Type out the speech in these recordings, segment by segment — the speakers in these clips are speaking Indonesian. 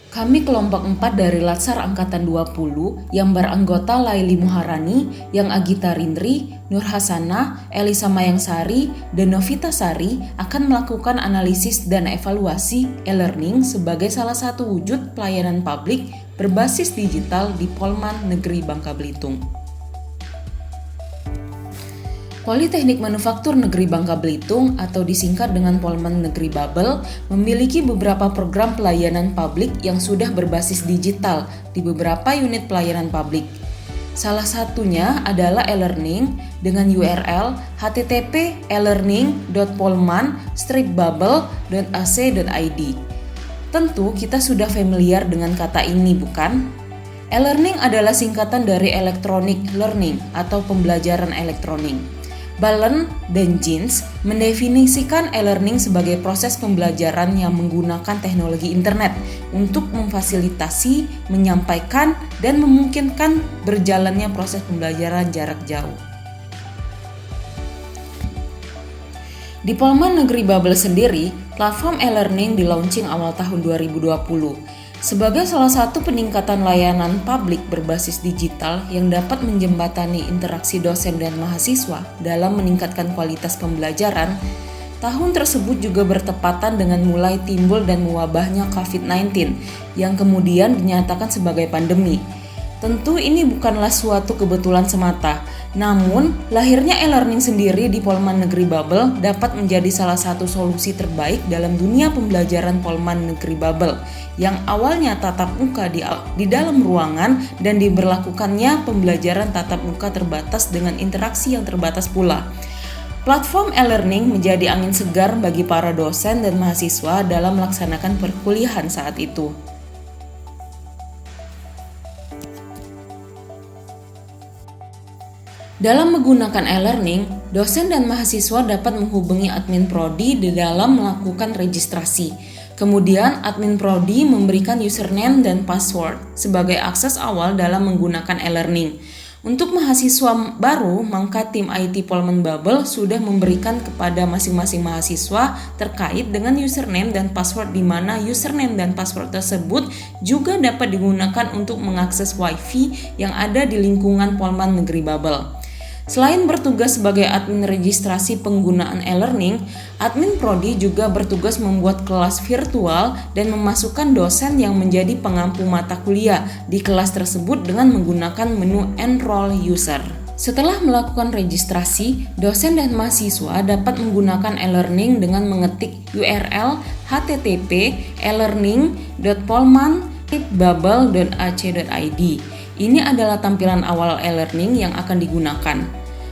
Kami kelompok 4 dari Latsar Angkatan 20 yang beranggota Laili Muharani, yang Agita Rindri, Nur Hasanah, Elisa Mayangsari, dan Novita Sari akan melakukan analisis dan evaluasi e-learning sebagai salah satu wujud pelayanan publik berbasis digital di Polman Negeri Bangka Belitung. Politeknik Manufaktur Negeri Bangka Belitung atau disingkat dengan Polman Negeri Babel memiliki beberapa program pelayanan publik yang sudah berbasis digital di beberapa unit pelayanan publik. Salah satunya adalah e-learning dengan URL http://elearning.polman-babel.ac.id. Tentu kita sudah familiar dengan kata ini, bukan? E-learning adalah singkatan dari electronic learning atau pembelajaran elektronik. Balen dan Jins mendefinisikan e-learning sebagai proses pembelajaran yang menggunakan teknologi internet untuk memfasilitasi, menyampaikan, dan memungkinkan berjalannya proses pembelajaran jarak jauh. Di Polman Negeri Babel sendiri, platform e-learning di-launching awal tahun 2020. Sebagai salah satu peningkatan layanan publik berbasis digital yang dapat menjembatani interaksi dosen dan mahasiswa dalam meningkatkan kualitas pembelajaran, tahun tersebut juga bertepatan dengan mulai timbul dan mewabahnya COVID-19 yang kemudian dinyatakan sebagai pandemi. Tentu ini bukanlah suatu kebetulan semata, namun lahirnya e-learning sendiri di Polman Negeri Babel dapat menjadi salah satu solusi terbaik dalam dunia pembelajaran Polman Negeri Babel yang awalnya tatap muka di dalam ruangan dan diberlakukannya pembelajaran tatap muka terbatas dengan interaksi yang terbatas pula. Platform e-learning menjadi angin segar bagi para dosen dan mahasiswa dalam melaksanakan perkuliahan saat itu. Dalam menggunakan e-learning, dosen dan mahasiswa dapat menghubungi admin prodi di dalam melakukan registrasi. Kemudian, admin prodi memberikan username dan password sebagai akses awal dalam menggunakan e-learning. Untuk mahasiswa baru, maka tim IT Polman Babel sudah memberikan kepada masing-masing mahasiswa terkait dengan username dan password, di mana username dan password tersebut juga dapat digunakan untuk mengakses WiFi yang ada di lingkungan Polman Negeri Babel. Selain bertugas sebagai admin registrasi penggunaan e-learning, admin prodi juga bertugas membuat kelas virtual dan memasukkan dosen yang menjadi pengampu mata kuliah di kelas tersebut dengan menggunakan menu Enroll User. Setelah melakukan registrasi, dosen dan mahasiswa dapat menggunakan e-learning dengan mengetik URL http://elearning.polman-babel.ac.id. Ini adalah tampilan awal e-learning yang akan digunakan.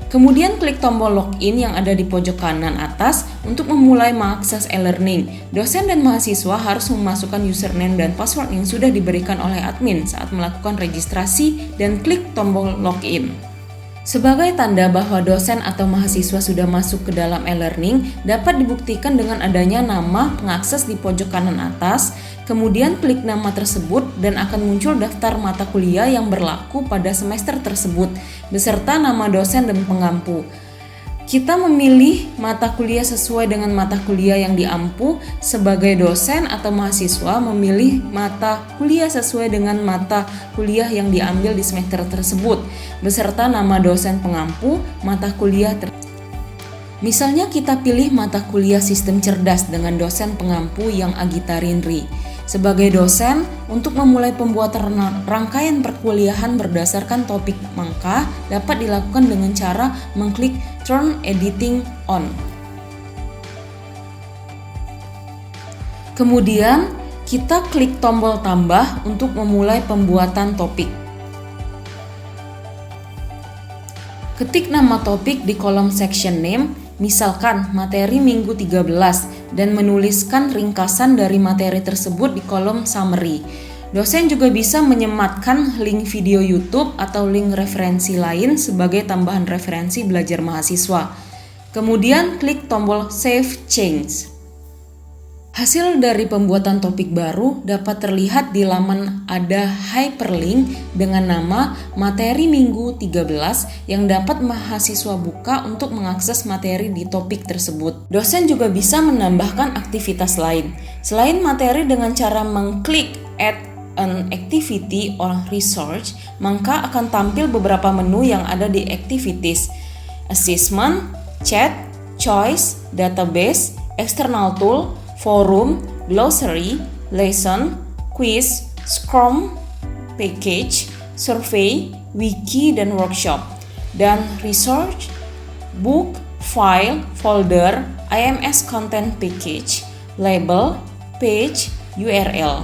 Kemudian klik tombol login yang ada di pojok kanan atas untuk memulai mengakses e-learning. Dosen dan mahasiswa harus memasukkan username dan password yang sudah diberikan oleh admin saat melakukan registrasi dan klik tombol login. Sebagai tanda bahwa dosen atau mahasiswa sudah masuk ke dalam e-learning, dapat dibuktikan dengan adanya nama pengakses di pojok kanan atas, kemudian klik nama tersebut dan akan muncul daftar mata kuliah yang berlaku pada semester tersebut, beserta nama dosen dan pengampu. Kita memilih mata kuliah sesuai dengan mata kuliah yang diampu. Sebagai dosen atau mahasiswa memilih mata kuliah sesuai dengan mata kuliah yang diambil di semester tersebut, beserta nama dosen pengampu mata kuliah Misalnya kita pilih mata kuliah Sistem Cerdas dengan dosen pengampu yang Agita Rindri. Sebagai dosen, untuk memulai pembuatan rangkaian perkuliahan berdasarkan topik, maka dapat dilakukan dengan cara mengklik Turn Editing On. Kemudian, kita klik tombol tambah untuk memulai pembuatan topik. Ketik nama topik di kolom section name, misalkan materi minggu 13, dan menuliskan ringkasan dari materi tersebut di kolom summary. Dosen juga bisa menyematkan link video YouTube atau link referensi lain sebagai tambahan referensi belajar mahasiswa. Kemudian klik tombol Save Change. Hasil dari pembuatan topik baru dapat terlihat di laman ada hyperlink dengan nama materi minggu 13 yang dapat mahasiswa buka untuk mengakses materi di topik tersebut. Dosen juga bisa menambahkan aktivitas lain. Selain materi dengan cara mengklik Add an activity or research, maka akan tampil beberapa menu yang ada di activities: assessment, chat, choice, database, external tool, forum, glossary, lesson, quiz, Scrum, package, survey, wiki, dan workshop. Dan research, book, file, folder, IMS content package, label, page, URL.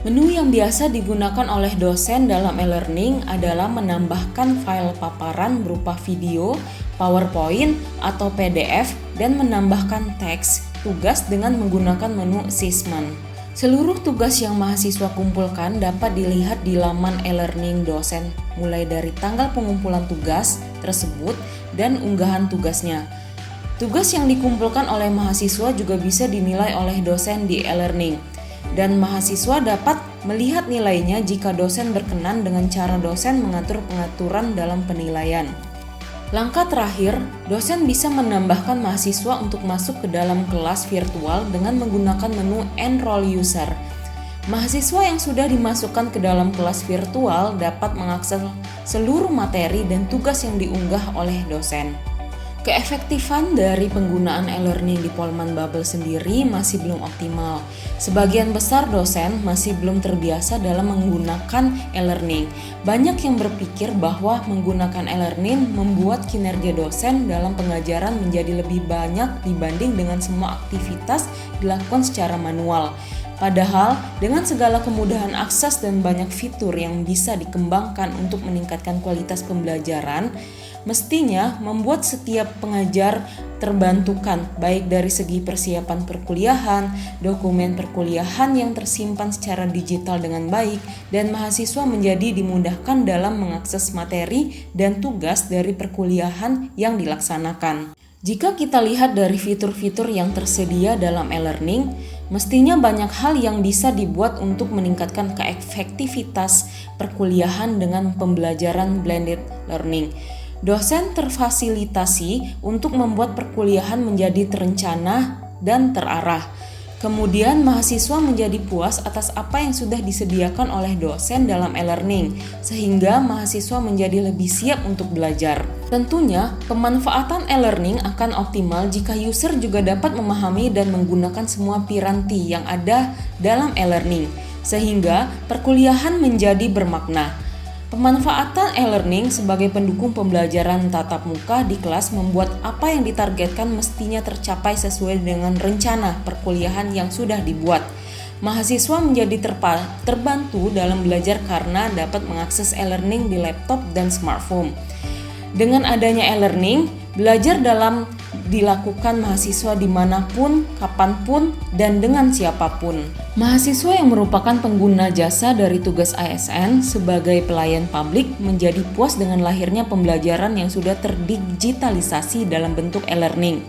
Menu yang biasa digunakan oleh dosen dalam e-learning adalah menambahkan file paparan berupa video, PowerPoint, atau PDF, dan menambahkan teks tugas dengan menggunakan menu assessment. Seluruh tugas yang mahasiswa kumpulkan dapat dilihat di laman e-learning dosen, mulai dari tanggal pengumpulan tugas tersebut dan unggahan tugasnya. Tugas yang dikumpulkan oleh mahasiswa juga bisa dinilai oleh dosen di e-learning, dan mahasiswa dapat melihat nilainya jika dosen berkenan dengan cara dosen mengatur pengaturan dalam penilaian. Langkah terakhir, dosen bisa menambahkan mahasiswa untuk masuk ke dalam kelas virtual dengan menggunakan menu Enroll User. Mahasiswa yang sudah dimasukkan ke dalam kelas virtual dapat mengakses seluruh materi dan tugas yang diunggah oleh dosen. Keefektifan dari penggunaan e-learning di Polman Bubble sendiri masih belum optimal. Sebagian besar dosen masih belum terbiasa dalam menggunakan e-learning. Banyak yang berpikir bahwa menggunakan e-learning membuat kinerja dosen dalam pengajaran menjadi lebih banyak dibanding dengan semua aktivitas dilakukan secara manual. Padahal, dengan segala kemudahan akses dan banyak fitur yang bisa dikembangkan untuk meningkatkan kualitas pembelajaran, mestinya membuat setiap pengajar terbantukan, baik dari segi persiapan perkuliahan, dokumen perkuliahan yang tersimpan secara digital dengan baik, dan mahasiswa menjadi dimudahkan dalam mengakses materi dan tugas dari perkuliahan yang dilaksanakan. Jika kita lihat dari fitur-fitur yang tersedia dalam e-learning, mestinya banyak hal yang bisa dibuat untuk meningkatkan keefektivitas perkuliahan dengan pembelajaran blended learning. Dosen terfasilitasi untuk membuat perkuliahan menjadi terencana dan terarah. Kemudian mahasiswa menjadi puas atas apa yang sudah disediakan oleh dosen dalam e-learning, sehingga mahasiswa menjadi lebih siap untuk belajar. Tentunya, pemanfaatan e-learning akan optimal jika user juga dapat memahami dan menggunakan semua piranti yang ada dalam e-learning, sehingga perkuliahan menjadi bermakna. Pemanfaatan e-learning sebagai pendukung pembelajaran tatap muka di kelas membuat apa yang ditargetkan mestinya tercapai sesuai dengan rencana perkuliahan yang sudah dibuat. Mahasiswa menjadi terbantu dalam belajar karena dapat mengakses e-learning di laptop dan smartphone. Dengan adanya e-learning, belajar dalam dilakukan mahasiswa dimanapun, kapanpun, dan dengan siapapun. Mahasiswa yang merupakan pengguna jasa dari tugas ASN sebagai pelayan publik menjadi puas dengan lahirnya pembelajaran yang sudah terdigitalisasi dalam bentuk e-learning.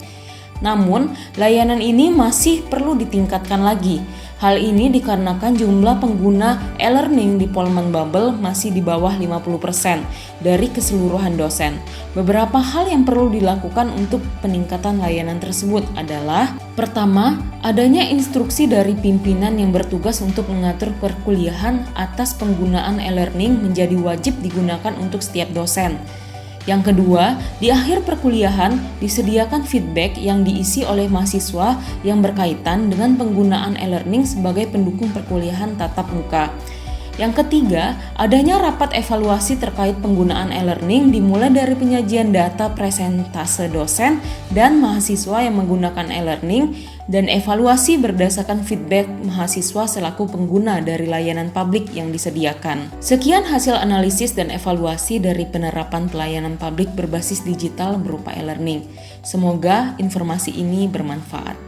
Namun, layanan ini masih perlu ditingkatkan lagi. Hal ini dikarenakan jumlah pengguna e-learning di Polman Bubble masih di bawah 50% dari keseluruhan dosen. Beberapa hal yang perlu dilakukan untuk peningkatan layanan tersebut adalah: pertama, adanya instruksi dari pimpinan yang bertugas untuk mengatur perkuliahan atas penggunaan e-learning menjadi wajib digunakan untuk setiap dosen. Yang kedua, di akhir perkuliahan disediakan feedback yang diisi oleh mahasiswa yang berkaitan dengan penggunaan e-learning sebagai pendukung perkuliahan tatap muka. Yang ketiga, adanya rapat evaluasi terkait penggunaan e-learning dimulai dari penyajian data presentase dosen dan mahasiswa yang menggunakan e-learning dan evaluasi berdasarkan feedback mahasiswa selaku pengguna dari layanan publik yang disediakan. Sekian hasil analisis dan evaluasi dari penerapan pelayanan publik berbasis digital berupa e-learning. Semoga informasi ini bermanfaat.